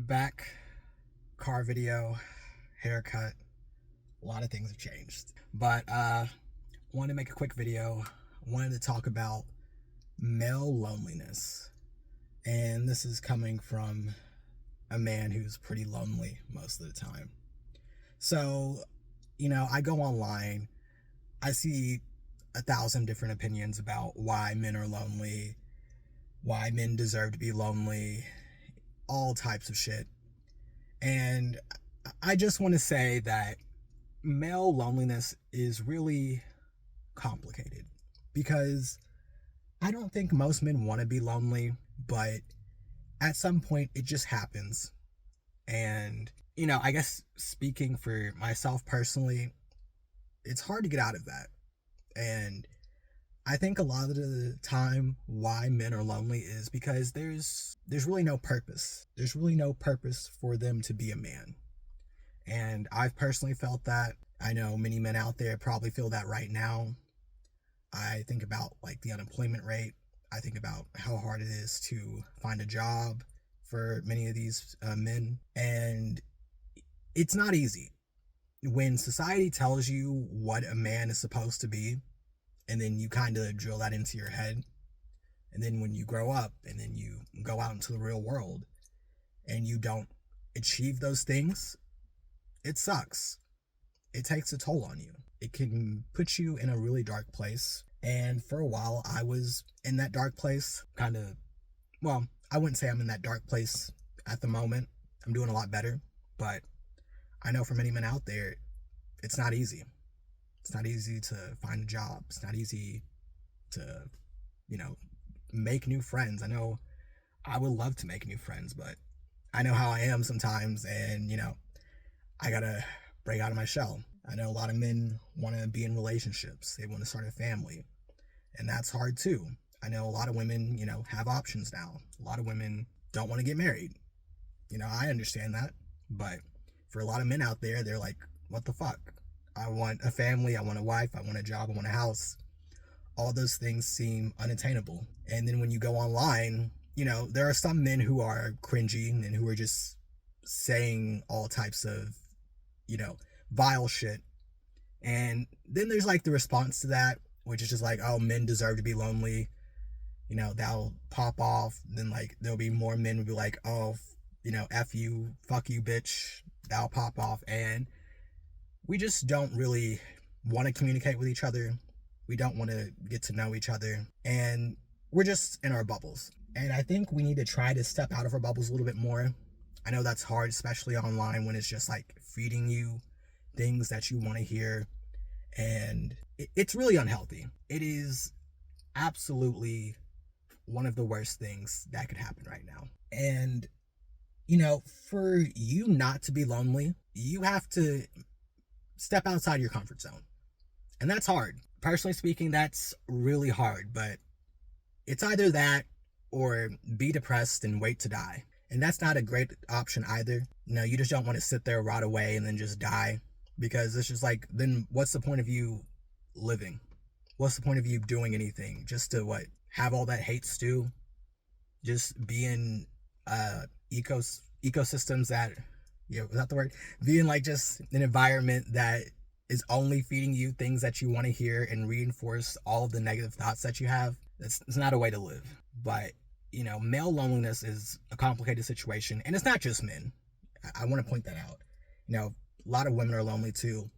back, car video, haircut, a lot of things have changed. But wanted to make a quick video. Wanted to talk about male loneliness. And this is coming from a man who's pretty lonely most of the time. So, I go online, I see 1,000 different opinions about why men are lonely, why men deserve to be lonely, all types of shit. And I just want to say that male loneliness is really complicated because I don't think most men want to be lonely, but at some point it just happens. And, I guess speaking for myself personally, it's hard to get out of that. And I think a lot of the time why men are lonely is because there's really no purpose. There's really no purpose for them to be a man. And I've personally felt that. I know many men out there probably feel that right now. I think about like the unemployment rate. I think about how hard it is to find a job for many of these men. And it's not easy. When society tells you what a man is supposed to be, and then you kind of drill that into your head, and then when you grow up and then you go out into the real world and you don't achieve those things, it sucks. It takes a toll on you. It can put you in a really dark place. And for a while, I was in that dark place. I wouldn't say I'm in that dark place at the moment. I'm doing a lot better. But I know for many men out there, it's not easy. It's not easy to find a job. It's not easy to, make new friends. I know I would love to make new friends, but I know how I am sometimes, and, I gotta break out of my shell. I know a lot of men want to be in relationships. They want to start a family, and that's hard too. I know a lot of women, have options now. A lot of women don't want to get married. I understand that, but for a lot of men out there, they're like, what the fuck? I want a family, I want a wife, I want a job, I want a house. All those things seem unattainable. And then when you go online, there are some men who are cringy and who are just saying all types of, vile shit. And then there's like the response to that, which is just like, oh, men deserve to be lonely. That'll pop off. Then like there'll be more men who be like, oh, F you, fuck you, bitch. That'll pop off. And we just don't really want to communicate with each other. We don't want to get to know each other. And we're just in our bubbles. And I think we need to try to step out of our bubbles a little bit more. I know that's hard, especially online when it's just like feeding you things that you want to hear. And it's really unhealthy. It is absolutely one of the worst things that could happen right now. And, for you not to be lonely, you have to step outside your comfort zone. And that's hard. Personally speaking, that's really hard. But it's either that or be depressed and wait to die. And that's not a great option either. You just don't want to sit there, rot away, and then just die. Because it's just like, then what's the point of you living? What's the point of you doing anything? Just to what? Have all that hate stew? Just be in ecosystems that, is that the word? Be in like just an environment that is only feeding you things that you want to hear and reinforce all of the negative thoughts that you have. It's not a way to live. But, male loneliness is a complicated situation. And it's not just men. I want to point that out. A lot of women are lonely too.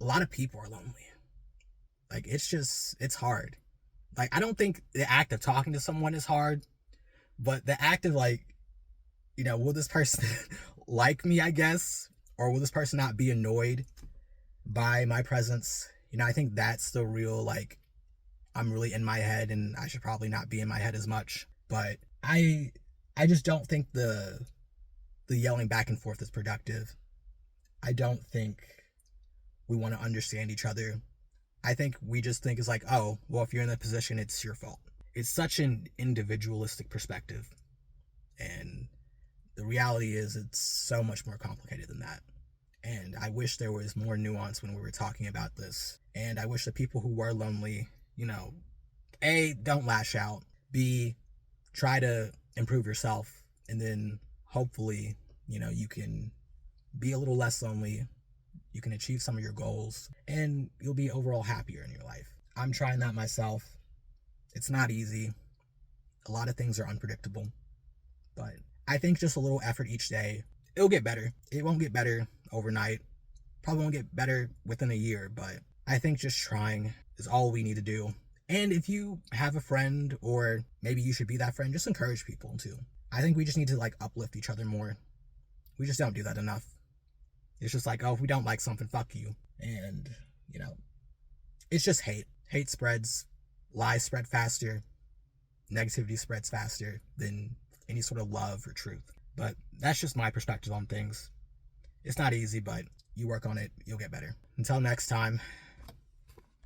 A lot of people are lonely. Like, it's hard. Like, I don't think the act of talking to someone is hard, but the act of like, will this person like me, I guess? Or will this person not be annoyed by my presence? I think that's the real, like, I'm really in my head and I should probably not be in my head as much. But I just don't think the yelling back and forth is productive. I don't think we want to understand each other. I think we just think it's like, oh, well, if you're in that position, it's your fault. It's such an individualistic perspective. And the reality is it's so much more complicated than that. And I wish there was more nuance when we were talking about this. And I wish the people who were lonely, A, don't lash out. B, try to improve yourself. And then hopefully, You can be a little less lonely, you can achieve some of your goals, and you'll be overall happier in your life. I'm trying that myself. It's not easy. A lot of things are unpredictable, but I think just a little effort each day, it'll get better. It won't get better overnight. Probably won't get better within a year, but I think just trying is all we need to do. And if you have a friend, or maybe you should be that friend, just encourage people too. I think we just need to like uplift each other more. We just don't do that enough. It's just like, oh, if we don't like something, fuck you. And, it's just hate. Hate spreads, lies spread faster, negativity spreads faster than any sort of love or truth. But that's just my perspective on things. It's not easy, but you work on it, you'll get better. Until next time,